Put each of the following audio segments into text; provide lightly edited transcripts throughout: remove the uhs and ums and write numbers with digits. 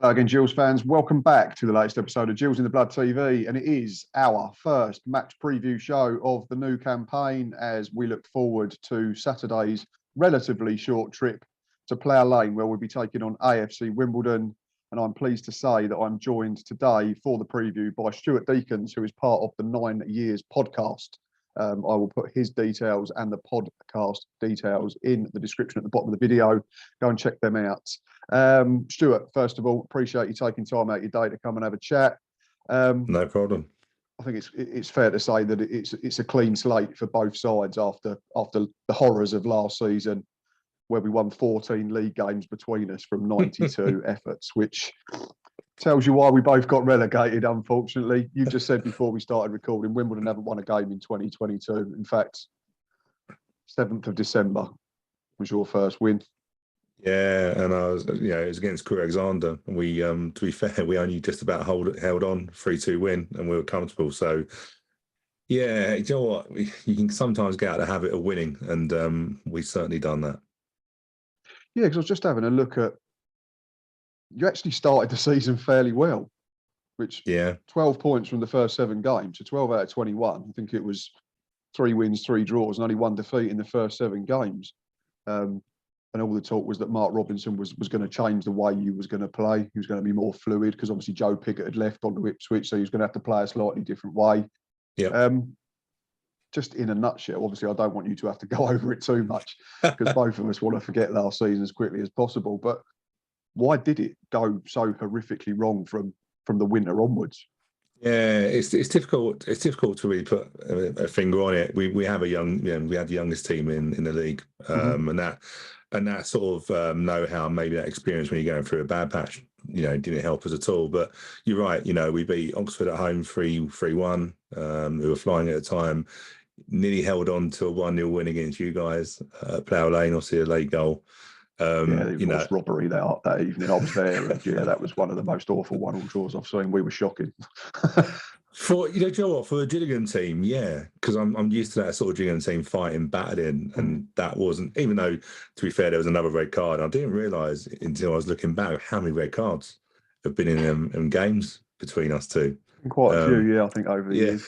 Again, Gills fans, welcome back to the latest episode of Gills in the Blood TV, and it is our first match preview show of the new campaign as we look forward to Saturday's relatively short trip to Plough Lane, where we'll be taking on AFC Wimbledon. And I'm pleased to say that I'm joined today for the preview by Stuart Deacons, who is part of the 9 Years podcast. I will put his details and the podcast details in the description at the bottom of the video. Go and check them out. Stuart, first of all, appreciate you taking time out of your day to come and have a chat. No problem. I think it's fair to say that it's a clean slate for both sides after the horrors of last season, where we won 14 league games between us from 92 efforts, which tells you why we both got relegated, unfortunately. You just said before we started recording, Wimbledon haven't won a game in 2022. In fact, 7th of December was your first win. Yeah, and it was against Crewe Alexander. And we, to be fair, we only just about held on 3-2 win, and we were comfortable. So, yeah, you know what? You can sometimes get out of the habit of winning, and we've certainly done that. Yeah, because I was just having a look at, you actually started the season fairly well, which 12 points from the first 7 games, so 12 out of 21. I think it was 3 wins, 3 draws, and only 1 defeat in the first 7 games. And all the talk was that Mark Robinson was going to change the way you was going to play. He was going to be more fluid because obviously Joe Pickett had left on to Ipswich, so he was going to have to play a slightly different way. Yeah. Just in a nutshell, obviously I don't want you to have to go over it too much because both of us want to forget last season as quickly as possible. But why did it go so horrifically wrong from the winter onwards? Yeah, it's difficult. It's difficult to really put a finger on it. We have we had the youngest team in the league, and that sort of know-how, maybe that experience when you're going through a bad patch, didn't help us at all. But you're right. We beat Oxford at home 3-1. Who were flying at the time. Nearly held on to a 1-0 win against you guys at Plough Lane. Obviously a late goal. It was robbery that evening. I was there, and that was one of the most awful 1-1 draws I've seen. We were shocking. For do you know what, for a Gillingham team, because I'm used to that sort of Gillingham team fighting, battered in, and that wasn't. Even though, to be fair, there was another red card. I didn't realise until I was looking back how many red cards have been in games between us two. Quite a few, I think, over the years.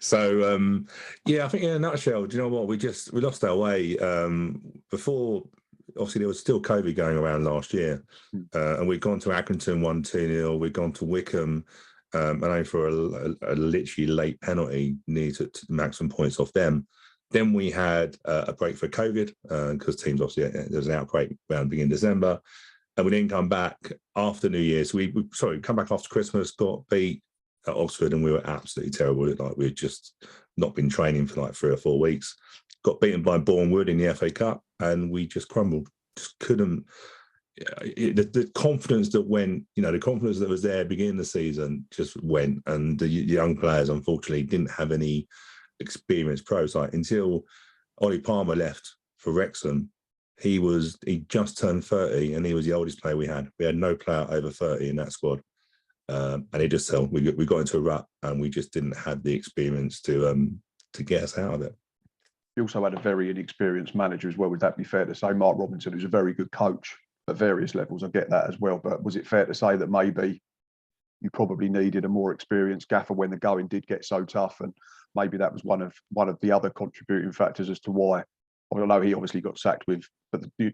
So, I think in a nutshell, do you know what? We lost our way before. Obviously, there was still COVID going around last year, and we'd gone to Accrington 1-2-0. We'd gone to Wickham, and only for a literally late penalty, near to the maximum points off them. Then we had a break for COVID because teams obviously there was an outbreak around beginning of December. And we didn't come back after New Year. So we come back after Christmas, got beat at Oxford, and we were absolutely terrible. Like we'd just not been training for like 3 or 4 weeks. Got beaten by Bournemouth in the FA Cup, and we just crumbled. Just couldn't. The confidence that went, the confidence that was there beginning of the season just went, and the young players unfortunately didn't have any experienced pros. Like until Ollie Palmer left for Wrexham. He just turned 30, and he was the oldest player we had. We had no player over 30 in that squad, and it just felt we got into a rut, and we just didn't have the experience to get us out of it. You also had a very inexperienced manager as well. Would that be fair to say? Mark Robinson, who's a very good coach at various levels. I get that as well, but was it fair to say that maybe you probably needed a more experienced gaffer when the going did get so tough, and maybe that was one of the other contributing factors as to why? I know he obviously got sacked but he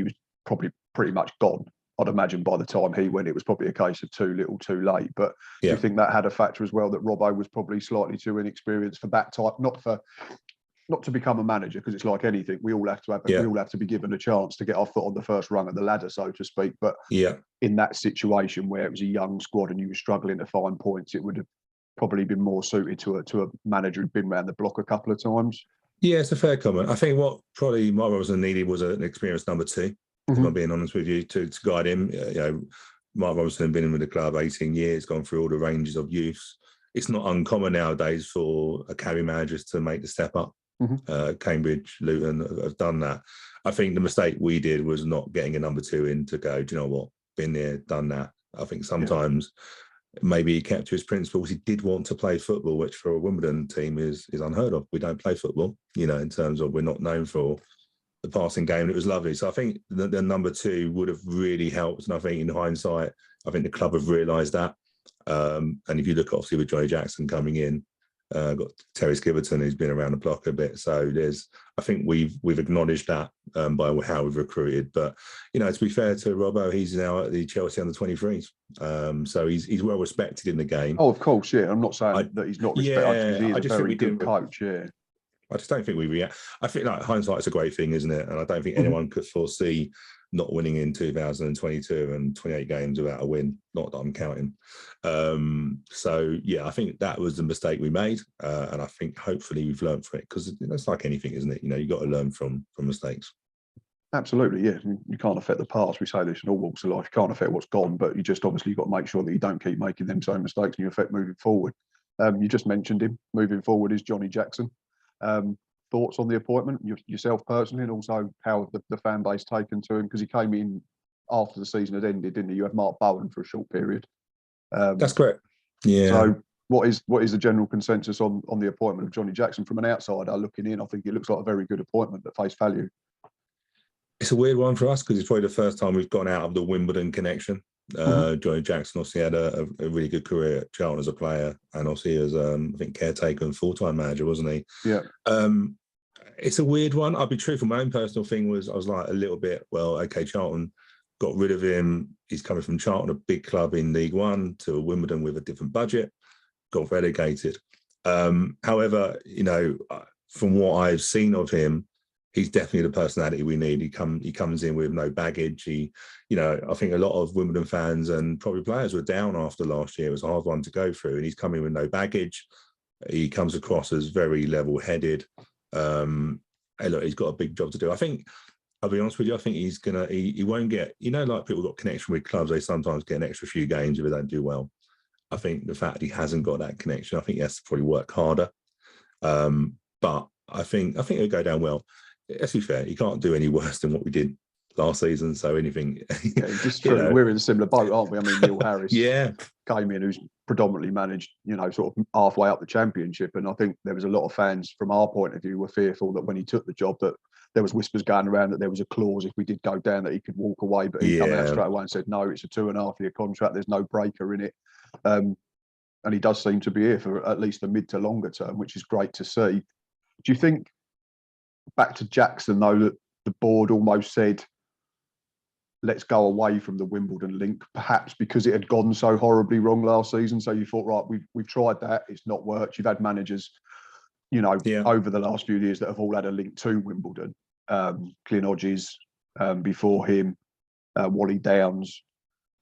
was probably pretty much gone. I'd imagine by the time he went, it was probably a case of too little, too late. But do you think that had a factor as well, that Robbo was probably slightly too inexperienced for that type, not to become a manager, because it's like anything, we all have to be given a chance to get our foot on the first rung of the ladder, so to speak. But in that situation where it was a young squad and you were struggling to find points, it would have probably been more suited to a manager who'd been around the block a couple of times. Yeah, it's a fair comment. I think what probably Mark Robinson needed was an experienced number 2, if I'm being honest with you, to guide him. Mark Robinson had been in with the club 18 years, gone through all the ranges of youths. It's not uncommon nowadays for academy managers to make the step up. Cambridge, Luton have done that. I think the mistake we did was not getting a number 2 in to go, do you know what, been there, done that. I think sometimes maybe he kept to his principles. He did want to play football, which for a Wimbledon team is unheard of. We don't play football, in terms of we're not known for the passing game, and it was lovely. So I think the number 2 would have really helped. And I think in hindsight, I think the club have realised that. And if you look obviously with Johnny Jackson coming in, got Terry Skiverton who's been around the block a bit. So I think we've acknowledged that by how we've recruited. But to be fair to Robbo, he's now at the Chelsea under 23s. So he's well respected in the game. Oh, of course, yeah. I'm not saying that he's not respected. He's a very good coach. Yeah. I just don't think we react. I think hindsight's a great thing, isn't it? And I don't think anyone could foresee not winning in 2022 and 28 games without a win. Not that I'm counting. So yeah, I think that was the mistake we made, and I think hopefully we've learned from it, because it's like anything, isn't it? You've got to learn from mistakes. Absolutely, yeah. You can't affect the past. We say this in all walks of life. You can't affect what's gone, but you just obviously got to make sure that you don't keep making them same mistakes and you affect moving forward. You just mentioned him. Moving forward is Johnny Jackson. Thoughts on the appointment, yourself personally, and also how the fan base taken to him, because he came in after the season had ended, didn't he? You had Mark Bowen for a short period. That's correct. Yeah. So what is the general consensus on the appointment of Johnny Jackson? From an outsider looking in, I think it looks like a very good appointment at face value. It's a weird one for us because it's probably the first time we've gone out of the Wimbledon connection. Johnny Jackson obviously had a really good career at Charlton as a player, and obviously as I think caretaker and full-time manager, wasn't he? Yeah. It's a weird one. I'll be truthful. My own personal thing was I was like a little bit, well, okay, Charlton got rid of him. He's coming from Charlton, a big club in League One, to Wimbledon with a different budget, got relegated. However, from what I've seen of him, he's definitely the personality we need. He comes in with no baggage. I think a lot of Wimbledon fans and probably players were down after last year. It was a hard one to go through, and he's coming with no baggage. He comes across as very level-headed. Hey, look, he's got a big job to do. I think, I'll be honest with you, I think he won't get, like people got connection with clubs, they sometimes get an extra few games if they don't do well. I think the fact he hasn't got that connection, I think he has to probably work harder. But I think he'll go down well. Let's be fair, he can't do any worse than what we did last season. So anything, just true. We're in a similar boat, aren't we? I mean, Neil Harris came in, who's predominantly managed, sort of halfway up the championship, and I think there was a lot of fans from our point of view were fearful that when he took the job, that there was whispers going around that there was a clause if we did go down that he could walk away, but he came out straight away and said no, it's a 2.5-year contract. There's no breaker in it, and he does seem to be here for at least the mid to longer term, which is great to see. Do you think, back to Jackson though, that the board almost said, let's go away from the Wimbledon link, perhaps because it had gone so horribly wrong last season? So you thought, right, we've tried that, it's not worked. You've had managers, over the last few years that have all had a link to Wimbledon. Clint Hodges, before him, Wally Downs.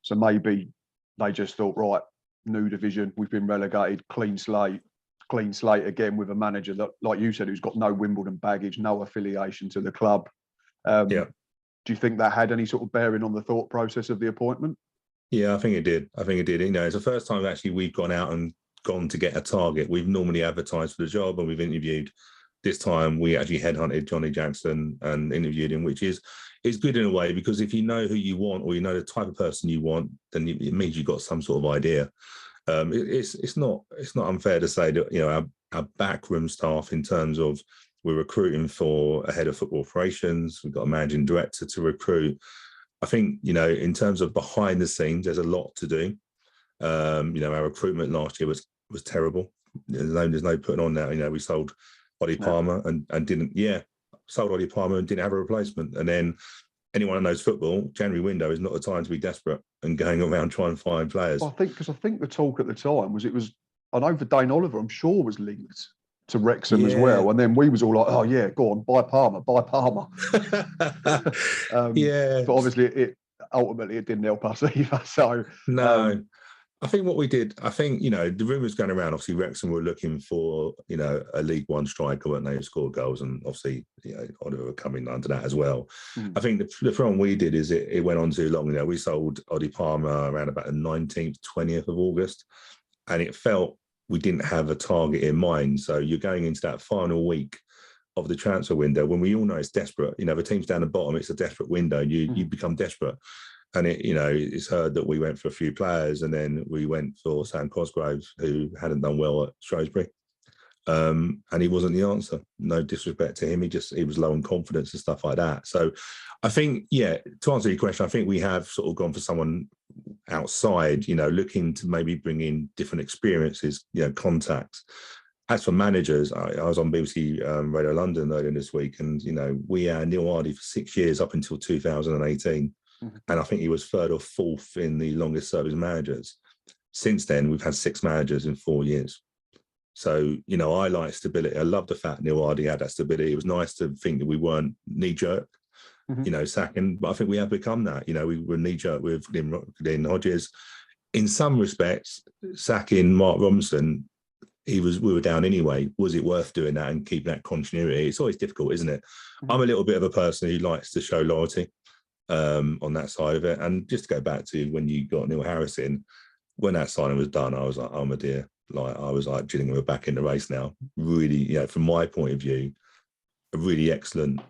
So maybe they just thought, right, new division, we've been relegated, clean slate again with a manager that, like you said, who's got no Wimbledon baggage, no affiliation to the club. Do you think that had any sort of bearing on the thought process of the appointment? Yeah, I think it did. It's the first time actually we've gone out and gone to get a target. We've normally advertised for the job and we've interviewed. This time we actually headhunted Johnny Jackson and interviewed him, which is good in a way, because if you know who you want, or you know the type of person you want, then it means you've got some sort of idea. It's not unfair to say that our backroom staff, in terms of, we're recruiting for a head of football operations, we've got a managing director to recruit. I think, in terms of behind the scenes, there's a lot to do. Our recruitment last year was terrible. There's no putting on that. We sold Ollie Palmer and didn't have a replacement. And then anyone who knows football, January window is not the time to be desperate and going around trying to find players. Well, I think the talk at the time was, I know for Dane Oliver, I'm sure, was linked to Wrexham as well, and then we was all like, oh yeah, go on, buy Palmer. But obviously it didn't help us either. So no, I think what we did, the rumours going around, obviously Wrexham were looking for a League One striker, weren't they, who scored goals, and obviously Oliver were coming under that as well. I think the problem we did is it went on too long. We sold Ollie Palmer around about the 19th, 20th of August, and it felt we didn't have a target in mind. So you're going into that final week of the transfer window when we all know it's desperate. The team's down the bottom, it's a desperate window. You become desperate. And it's heard that we went for a few players, and then we went for Sam Cosgrove, who hadn't done well at Shrewsbury. and he wasn't the answer. No disrespect to him, he was low on confidence and stuff like that. So I think, yeah, to answer your question, I think we have sort of gone for someone outside, looking to maybe bring in different experiences, contacts. As for managers, I was on BBC Radio London earlier this week, and we had Neil Ardie for 6 years up until 2018, and I think he was third or fourth in the longest serving managers. Since then, we've had 6 managers in 4 years. So, I like stability. I love the fact Neil Ardie had that stability. It was nice to think that we weren't knee-jerk, sacking, but I think we have become that. We were knee-jerk with Glyn Hodges. In some respects, sacking Mark Robinson, we were down anyway. Was it worth doing that and keeping that continuity? It's always difficult, isn't it? I'm a little bit of a person who likes to show loyalty on that side of it. And just to go back to when you got Neil Harris in, when that signing was done, I was like, oh my dear. I was like, Gillingham are back in the race now. Really, from my point of view, a really excellent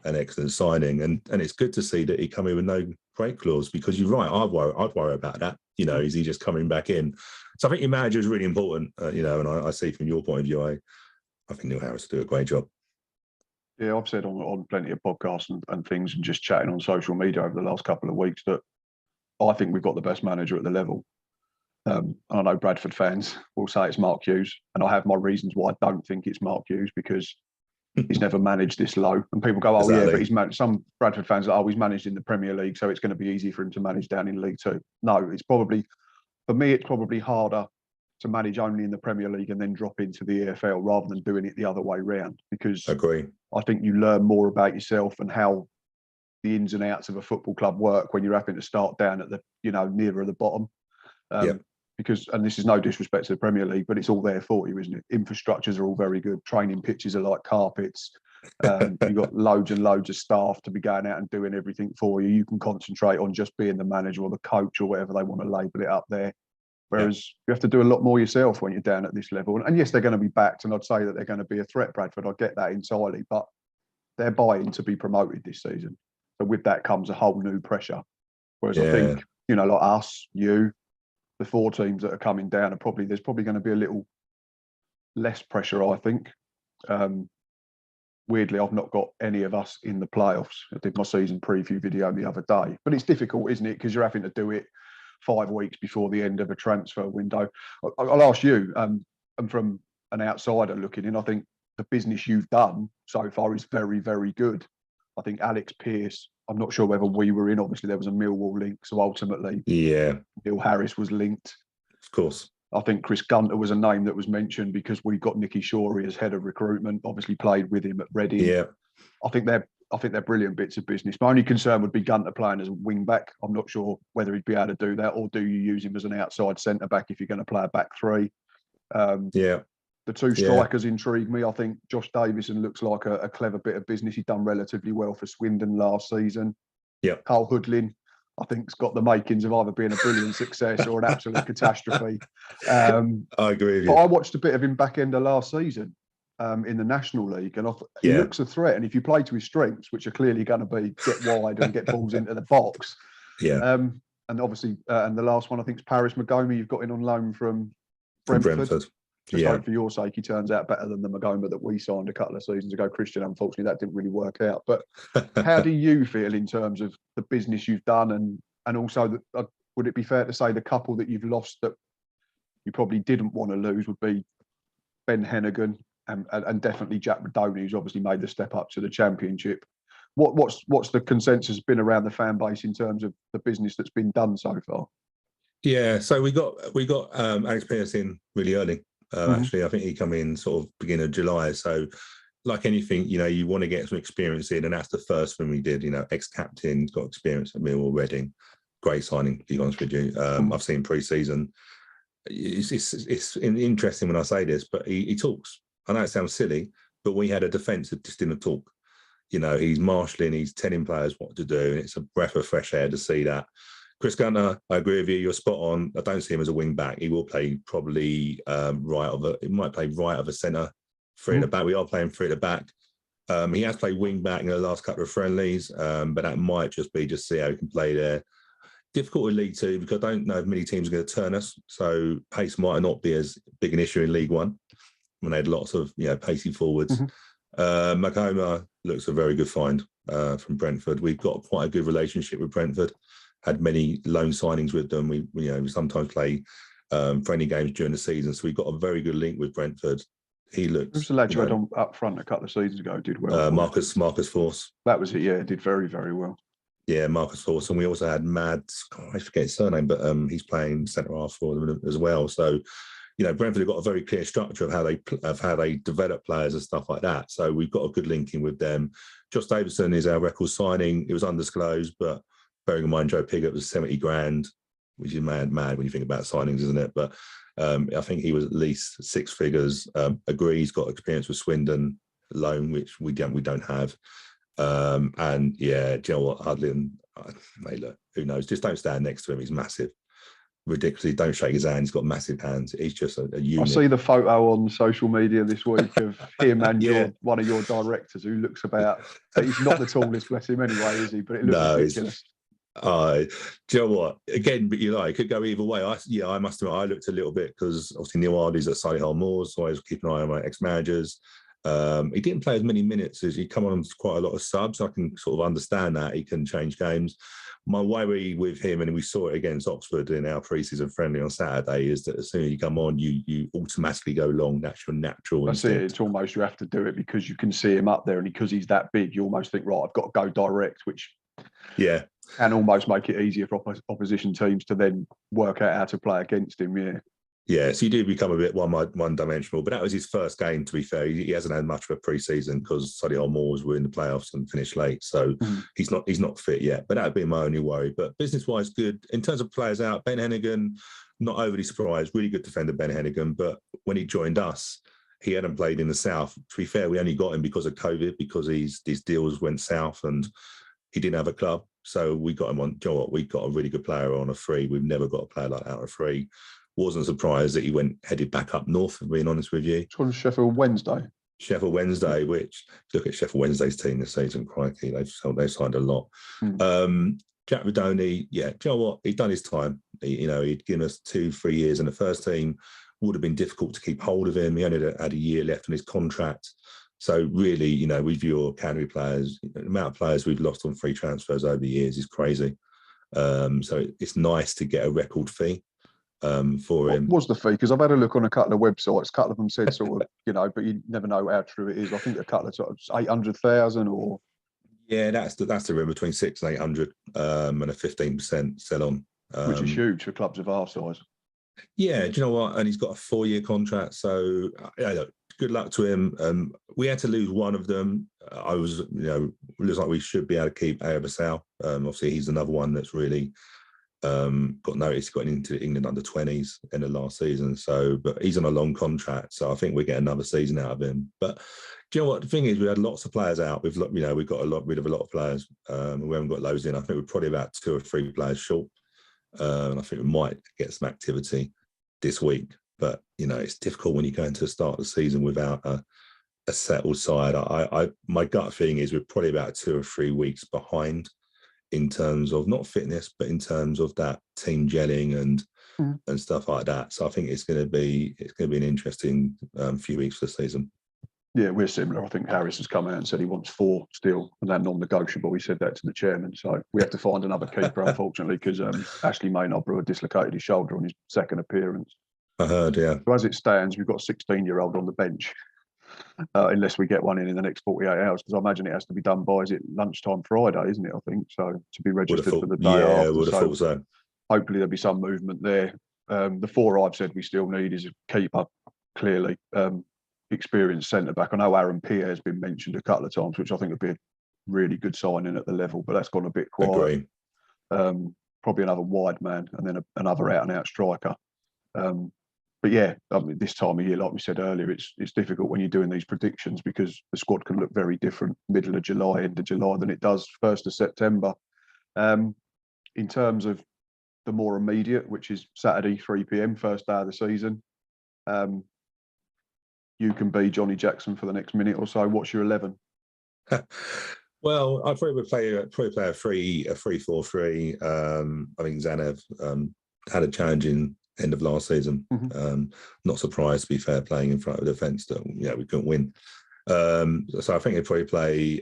signing. And it's good to see that he come in with no break clause, because you're right, I'd worry about that. Is he just coming back in? So I think your manager is really important, and I see from your point of view, I think Neil Harris will do a great job. Yeah, I've said on plenty of podcasts and things, and just chatting on social media over the last couple of weeks, that I think we've got the best manager at the level. And I know Bradford fans will say it's Mark Hughes, and I have my reasons why I don't think it's Mark Hughes, because he's never managed this low. And people go, oh exactly. Yeah, but he's managed. Some Bradford fans are, he's managed in the Premier League, so it's going to be easy for him to manage down in League Two. No, for me, it's probably harder to manage only in the Premier League and then drop into the EFL rather than doing it the other way round. Because agree. I think you learn more about yourself and how the ins and outs of a football club work when you're having to start down at the, nearer the bottom. Because, and this is no disrespect to the Premier League, but it's all there for you, isn't it? Infrastructures are all very good. Training pitches are like carpets. You've got loads and loads of staff to be going out and doing everything for you. You can concentrate on just being the manager or the coach or whatever they want to label it up there. Whereas you have to do a lot more yourself when you're down at this level. And yes, they're going to be backed, and I'd say that they're going to be a threat, Bradford. I get that entirely, but they're buying to be promoted this season. So with that comes a whole new pressure. Whereas I think, like us, the 4 teams that are coming down there's probably going to be a little less pressure, I think. Weirdly, I've not got any of us in the playoffs. I did my season preview video the other day, but it's difficult, isn't it? Because you're having to do it 5 weeks before the end of a transfer window. I'll ask you, and from an outsider looking in, I think the business you've done so far is very, very good. I think Alex Pearce, I'm not sure whether we were in, obviously there was a Millwall link, so ultimately Neil Harris was linked. Of course. I think Chris Gunter was a name that was mentioned because we got Nicky Shorey as head of recruitment, obviously played with him at Reading. Yeah. I think they're brilliant bits of business. My only concern would be Gunter playing as a wing back. I'm not sure whether he'd be able to do that, or do you use him as an outside centre back if you're going to play a back 3? The 2 strikers intrigue me. I think Josh Davison looks like a clever bit of business. He's done relatively well for Swindon last season. Yeah. Carl Hoodlin, I think, has got the makings of either being a brilliant success or an absolute catastrophe. I agree with you. But I watched a bit of him back end of last season in the National League, and he looks a threat. And if you play to his strengths, which are clearly going to be get wide and get balls into the box. And obviously, and the last one I think is Paris Magoma. You've got in on loan from Brentford. Just hope for your sake he turns out better than the Magoma that we signed a couple of seasons ago. Christian, unfortunately, that didn't really work out. But how do you feel in terms of the business you've done, and also would it be fair to say the couple that you've lost that you probably didn't want to lose would be Ben Hennigan and definitely Jack Redoney, who's obviously made the step up to the Championship. What's the consensus been around the fan base in terms of the business that's been done so far? Yeah, so we got Alex Pearce in really early. Actually, I think he come in sort of beginning of July. So, like anything, you want to get some experience in, and that's the first thing we did. Ex-captain, got experience at Millwall, Reading. Great signing, to be honest with you. I've seen pre-season. It's interesting when I say this, but he talks. I know it sounds silly, but we had a defence that just didn't talk. He's marshalling, he's telling players what to do, and it's a breath of fresh air to see that. Chris Gunter, I agree with you. You're spot on. I don't see him as a wing back. He will play probably he might play right of a centre, 3 at the back. We are playing 3 at the back. He has played wing back in the last couple of friendlies, but that might just see how he can play there. Difficult in League Two because I don't know if many teams are going to turn us. So pace might not be as big an issue in League One. when they had lots of pacey forwards. Mhm. Makoma looks a very good find from Brentford. We've got quite a good relationship with Brentford. Had many loan signings with them. We sometimes play friendly games during the season, so we've got a very good link with Brentford. He looks. Who's the lad you had on up front a couple of seasons ago? Did well. Marcus Force. That was it. Yeah, did very, very well. Yeah, Marcus Force, and we also had Mads. I forget his surname, but he's playing centre half for them as well. So, Brentford have got a very clear structure of how they develop players and stuff like that. So we've got a good linking with them. Josh Davison is our record signing. It was undisclosed, but bearing in mind Joe Pigott was 70 grand, which is mad when you think about signings, isn't it? But I think he was at least six figures. He's got experience with Swindon loan, which we don't have. And yeah, do you know what, Hudlin, mate, look, who knows? Just don't stand next to him. He's massive. Ridiculously, don't shake his hand. He's got massive hands. He's just a unit. I see the photo on social media this week of him and one of your directors who looks about. He's not the tallest, bless him, anyway, is he? But it looks ridiculous. Do you know what? Again, but it could go either way. I must admit, I looked a little bit because obviously Neil Hardy's at Solihull Moors, so I was keeping an eye on my ex-managers. He didn't play as many minutes as he come on quite a lot of subs. I can sort of understand that he can change games. My worry with him, and we saw it against Oxford in our pre-season friendly on Saturday, is that as soon as you come on, you automatically go long. That's your natural instinct. It's almost you have to do it because you can see him up there, and because he's that big, you almost think, right, I've got to go direct, which can almost make it easier for opposition teams to then work out how to play against him. Yeah, so you do become a bit one-dimensional, but that was his first game, to be fair. He hasn't had much of a pre-season because Solihull Moors were in the playoffs and finished late, so he's not fit yet. But that would be my only worry. But business-wise, good. In terms of players out, Ben Hennigan, not overly surprised. Really good defender, Ben Hennigan. But when he joined us, he hadn't played in the South. To be fair, we only got him because of COVID, because his deals went south and he didn't have a club. So we got him on. Do you know what? We got a really good player on a free. We've never got a player like that on a free. Wasn't surprised that he headed back up north, for being honest with you. It's on Sheffield Wednesday. Sheffield Wednesday, which, look at Sheffield Wednesday's team this season, crikey, they've signed a lot. Jack Rodoni, do you know what? He'd done his time. He'd given us 2-3 years in the first team. Would have been difficult to keep hold of him. He only had a year left on his contract. So really, with your academy players, the amount of players we've lost on free transfers over the years is crazy. So it's nice to get a record fee for him. What was the fee? Because I've had a look on a couple of websites. A couple of them said sort of, but you never know how true it is. I think a couple of sort of 800,000 or. Yeah, that's the room between 6 and 800, and a 15% sell on, which is huge for clubs of our size. Yeah, do you know what? And he's got a 4-year contract, so look, good luck to him. We had to lose one of them. Looks like we should be able to keep Ayabasal. Obviously, he's another one that's really got noticed. He got into England under 20s in the last season. So, but he's on a long contract, so I think we get another season out of him. But do you know what? The thing is, we had lots of players out. We've got rid of a lot of players. We haven't got loads in. I think we're probably about 2 or 3 players short. And I think we might get some activity this week. But it's difficult when you go into the start of the season without a settled side. My gut feeling is we're probably about 2 or 3 weeks behind in terms of not fitness, but in terms of that team gelling and stuff like that. So I think it's going to be an interesting few weeks for the season. Yeah, we're similar. I think Harris has come out and said he wants 4 still, and they're non-negotiable. He said that to the chairman. So we have to find another keeper, unfortunately, because Ashley Maynard-Brewer dislocated his shoulder on his second appearance. I heard, yeah. So as it stands, we've got a 16-year-old on the bench, unless we get one in the next 48 hours, because I imagine it has to be done by, is it lunchtime Friday, isn't it, I think? So to be registered for the day after. Would have thought so. Hopefully there'll be some movement there. The 4 I've said we still need is a keeper, clearly. Experienced centre-back. I know Aaron Pierre has been mentioned a couple of times, which I think would be a really good signing at the level, but that's gone a bit quiet. Probably another wide man and then another out-and-out striker. But yeah, this time of year, like we said earlier, it's difficult when you're doing these predictions because the squad can look very different middle of July, end of July than it does 1st of September. In terms of the more immediate, which is Saturday, 3 p.m, first day of the season, you can be Johnny Jackson for the next minute or so. What's your 11? Well, I probably would play a 3-4-3. I think Zanev had a challenging end of last season. Not surprised, to be fair, playing in front of the defence that we couldn't win. So I think he'd probably play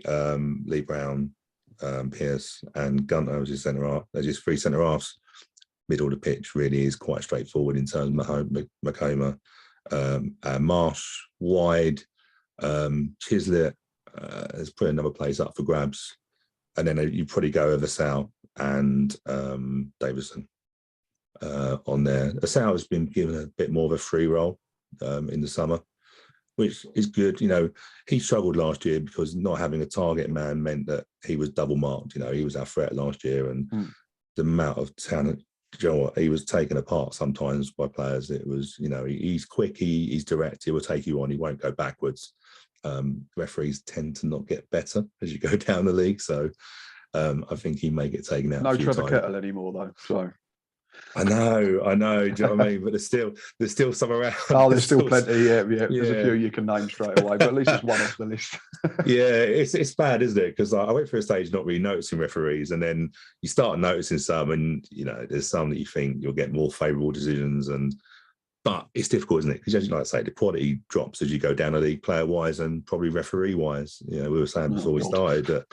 Lee Brown, Pearce, and Gunter as his centre half. As his three centre halves. Middle of the pitch really is quite straightforward in terms of Makoma, Marsh wide, Chislett has put another place up for grabs, and then you probably go over Sal and Davison on there. Sal has been given a bit more of a free role in the summer, which is good. He struggled last year because not having a target man meant that he was double marked. He was our threat last year, and the amount of talent. Do you know what? He was taken apart sometimes by players. It was, he's quick, he's direct, he will take you on, he won't go backwards. Referees tend to not get better as you go down the league, so I think he may get taken out. No Trevor Kettle anymore, though. So I know. Do you know what I mean? But there's still some around. Oh, there's still plenty. Yeah. There's a few you can name straight away, but at least it's one off the list. Yeah, it's bad, isn't it? Because I went through a stage not really noticing referees, and then you start noticing some, and there's some that you think you'll get more favourable decisions, but it's difficult, isn't it? Because as you like to say, the quality drops as you go down the league, player wise and probably referee wise. We were saying before we started that.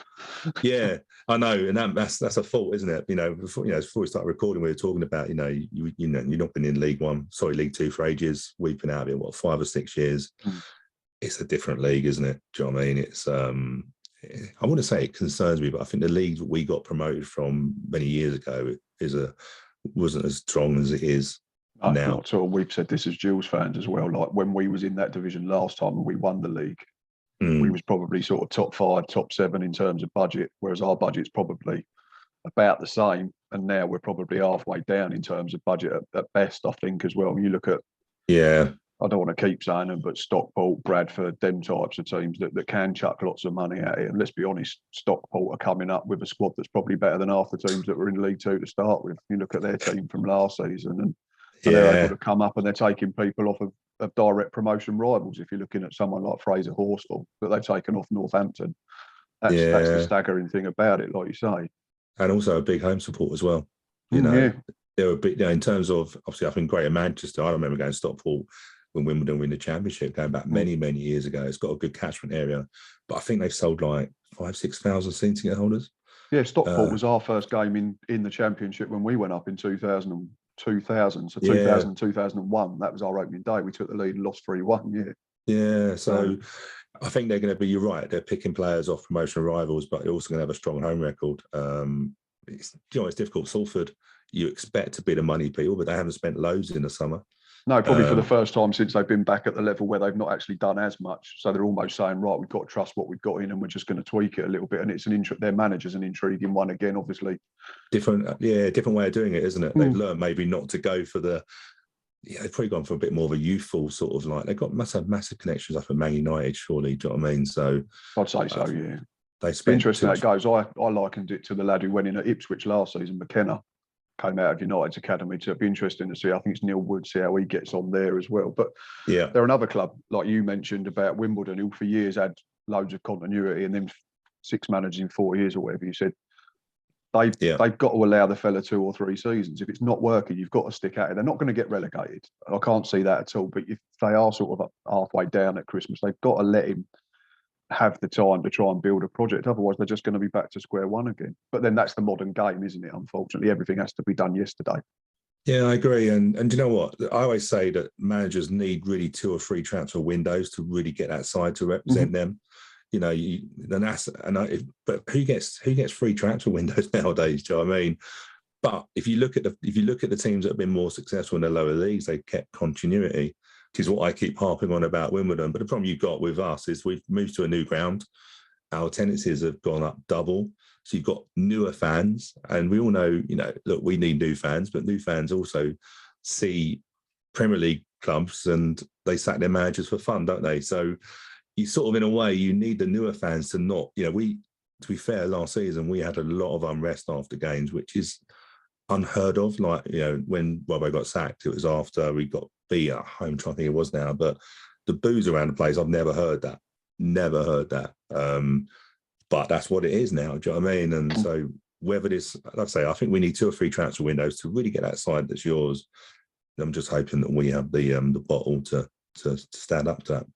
Yeah, I know, and that's a fault, isn't it? Before we started recording, we were talking about you've not been in League League Two for ages. We've been out of it 5 or 6 years. It's a different league, isn't it? Do you know what I mean? It's I wouldn't say it concerns me, but I think the league that we got promoted from many years ago wasn't as strong as it is. No, not at all. We've said this as Gills fans as well. Like when we was in that division last time and we won the league, we was probably sort of top 5, top 7 in terms of budget, whereas our budget's probably about the same. And now we're probably halfway down in terms of budget at best, I think, as well. When you look at, I don't want to keep saying them, but Stockport, Bradford, them types of teams that can chuck lots of money at it. And let's be honest, Stockport are coming up with a squad that's probably better than half the teams that were in League Two to start with. You look at their team from last season and they're able to come up and they're taking people off of direct promotion rivals. If you're looking at someone like Fraser Horsfall that they've taken off Northampton, that's the staggering thing about it, like you say. And also a big home support as well. They're a bit in terms of, obviously, I think Greater Manchester. I remember going to Stockport when Wimbledon win the championship, going back many years ago. It's got a good catchment area, but I think they've sold like 5,000-6,000 season ticket holders. Yeah, Stockport was our first game in the championship when we went up in 2000. So 2001, that was our opening day. We took the lead and lost 3-1. So I think they're going to be, you're right, they're picking players off promotional rivals, but they're also going to have a strong home record. It's difficult. Salford, you expect to be the money people, but they haven't spent loads in the summer. No, probably for the first time since they've been back at the level where they've not actually done as much. So they're almost saying, right, we've got to trust what we've got in and we're just going to tweak it a little bit. And it's their manager's an intriguing one again, obviously. Different way of doing it, isn't it? They've learned maybe not to go for they've probably gone for a bit more of a youthful sort of they've got massive connections up at Man United, surely, do you know what I mean? So I'd say so, yeah. They spent interesting how it goes. I likened it to the lad who went in at Ipswich last season, McKenna. Came out of United's academy, so it'd be interesting to see. I think it's Neil Wood, see how he gets on there as well. But they're another club, like you mentioned about Wimbledon, who for years had loads of continuity, and then 6 managers in 4 years or whatever you said. They've got to allow the fella 2 or 3 seasons. If it's not working, you've got to stick at it. They're not going to get relegated. I can't see that at all. But if they are sort of halfway down at Christmas, they've got to let him have the time to try and build a project. Otherwise, they're just going to be back to square one again. But then that's the modern game, isn't it? Unfortunately, everything has to be done yesterday. Yeah, I agree. And do you know what? I always say that managers need really 2 or 3 transfer windows to really get that side to represent them. But who gets free transfer windows nowadays? Do you know what I mean? But if you look at the teams that have been more successful in the lower leagues, they've kept continuity, which is what I keep harping on about Wimbledon. But the problem you've got with us is we've moved to a new ground. Our attendances have gone up double. So you've got newer fans. And we all know, look, we need new fans, but new fans also see Premier League clubs and they sack their managers for fun, don't they? So you sort of, in a way, you need the newer fans to not, to be fair, last season, we had a lot of unrest after games, which is unheard of. Like, when Robbo got sacked, it was after we got beat at home, I think it was now. But the boos around the place, I've never heard that. But that's what it is now. Do you know what I mean? And so whether this, like I say, I think we need 2 or 3 transfer windows to really get that side that's yours I'm just hoping that we have the bottle to stand up to that.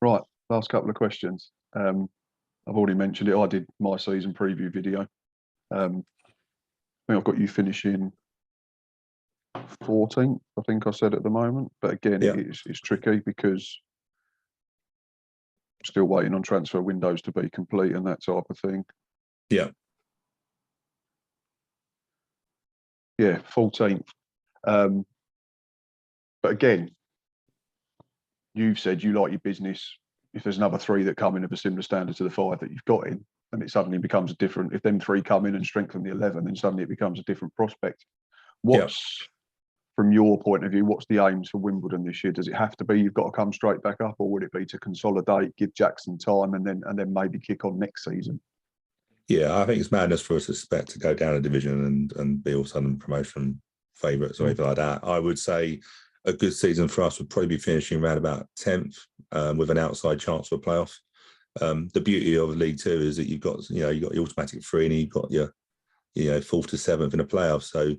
Right, last couple of questions. I've already mentioned it. I did my season preview video. I think I've got you finishing 14th, I think I said at the moment. But again, Yeah. it's tricky because I'm still waiting on transfer windows to be complete and that type of thing. Yeah. Yeah, 14th. But again, you've said you like your business. If there's another 3 that come in of a similar standard to the 5 that you've got in, and it suddenly becomes a different, if them 3 come in and strengthen the 11, then suddenly it becomes a different prospect. What's, from your point of view, what's the aims for Wimbledon this year? Does it have to be you've got to come straight back up, or would it be to consolidate, give Jackson time, and then maybe kick on next season? Yeah, I think it's madness for us to expect to go down a division and be all of a sudden promotion favourites or anything like that. I would say a good season for us would probably be finishing around about 10th with an outside chance for a playoff. The beauty of League Two is that you've got your automatic 3 and you've got your 4th to 7th in a playoff. So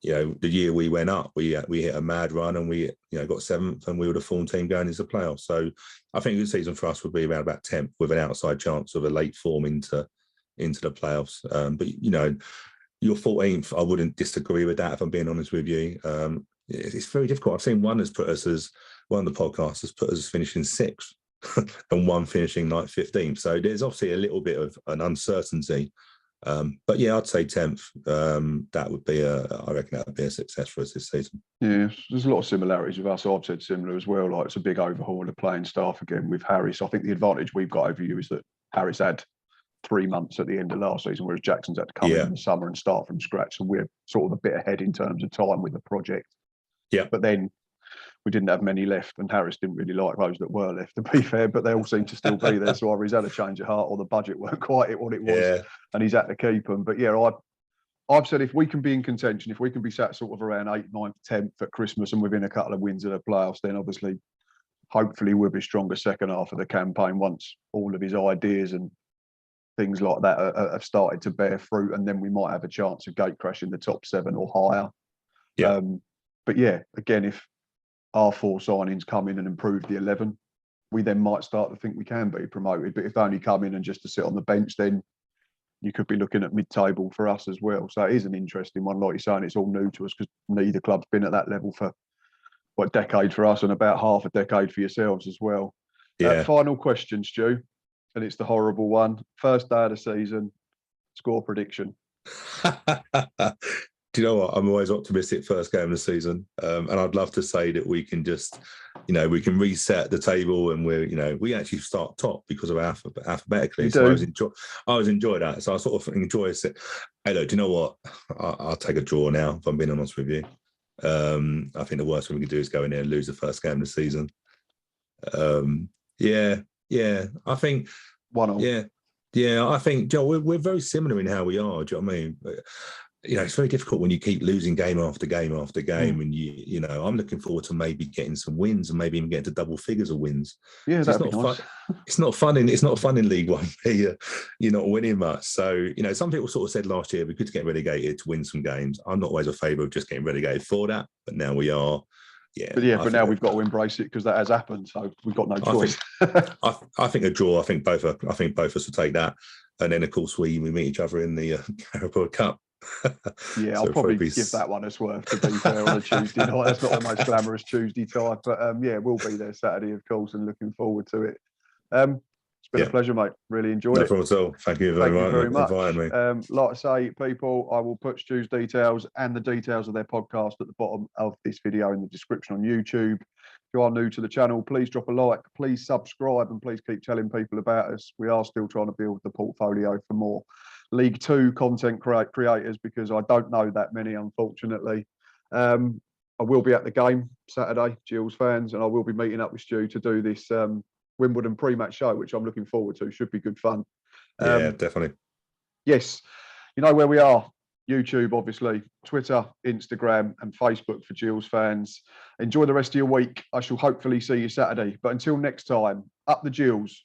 the year we went up, we hit a mad run and we got 7th and we were the form team going into the playoffs. So I think a good season for us would be around about 10th with an outside chance of a late form into the playoffs. But your 14th, I wouldn't disagree with that if I'm being honest with you. It's very difficult. I've seen one of the podcasts has put us as finishing 6th and one finishing like 15th. So there's obviously a little bit of an uncertainty. But yeah, I'd say 10th. That would be I reckon that would be a success for us this season. Yeah, there's a lot of similarities with us. I've said similar as well. Like, it's a big overhaul of the playing staff again with Harris. I think the advantage we've got over you is that Harris had 3 months at the end of last season, whereas Jackson's had to come in the summer and start from scratch. So we're sort of a bit ahead in terms of time with the project. Yeah. But then we didn't have many left, and Harris didn't really like those that were left, to be fair, but they all seem to still be there. So either he's had a change of heart or the budget weren't quite what it was, and he's had to keep them. But yeah, I've said if we can be in contention, if we can be sat sort of around 8th, 9th, 10th at Christmas and within a couple of wins of the playoffs, then obviously, hopefully we'll be stronger second half of the campaign once all of his ideas and things like that have started to bear fruit, and then we might have a chance of gate crashing the top 7 or higher. Yeah. But yeah, again, if our 4 signings come in and improve the 11, we then might start to think we can be promoted. But if they only come in and just to sit on the bench, then you could be looking at mid-table for us as well. So it is an interesting one. Like you're saying, it's all new to us because neither club's been at that level for a decade for us and about half a decade for yourselves as well. Yeah. Final question, Stu, and it's the horrible one. First day of the season, score prediction. Do you know what? I'm always optimistic first game of the season. And I'd love to say that we can just, we can reset the table and we actually start top because of alphabetically. So I was enjoying that. So I sort of enjoy it. Hey, look, do you know what? I'll take a draw now, if I'm being honest with you. I think the worst thing we could do is go in there and lose the first game of the season. Yeah. I think 1-1. Yeah. I think, Joe, we're very similar in how we are. Do you know what I mean? It's very difficult when you keep losing game after game after game, and I'm looking forward to maybe getting some wins and maybe even getting to double figures of wins. Yeah, that'd be nice. It's not fun in League One where you're not winning much. So some people sort of said last year it'd be good to get relegated to win some games. I'm not always a favour of just getting relegated for that, but now we are. Yeah, but now we've got to embrace it because that has happened. So we've got no choice. I think a draw. I think both of us will take that, and then of course we meet each other in the Carabao Cup. Yeah, I'll probably give that one a swerve, to be fair, on a Tuesday night. That's not the most glamorous Tuesday type, but we'll be there Saturday, of course, and looking forward to it. It's been a pleasure, mate. Really enjoyed it. No problem at all. Thank you very much for inviting me. Like I say, people, I will put Stu's details and the details of their podcast at the bottom of this video in the description on YouTube. If you are new to the channel, please drop a like, please subscribe, and please keep telling people about us. We are still trying to build the portfolio for more League Two content creators because I don't know that many, unfortunately. I will be at the game Saturday, Gills fans, and I will be meeting up with Stu to do this Wimbledon pre-match show, which I'm looking forward to. Should be good fun. Yeah, definitely. Yes, you know where we are. YouTube, obviously, Twitter, Instagram, and Facebook for Gills fans. Enjoy the rest of your week. I shall hopefully see you Saturday. But until next time, up the Gills.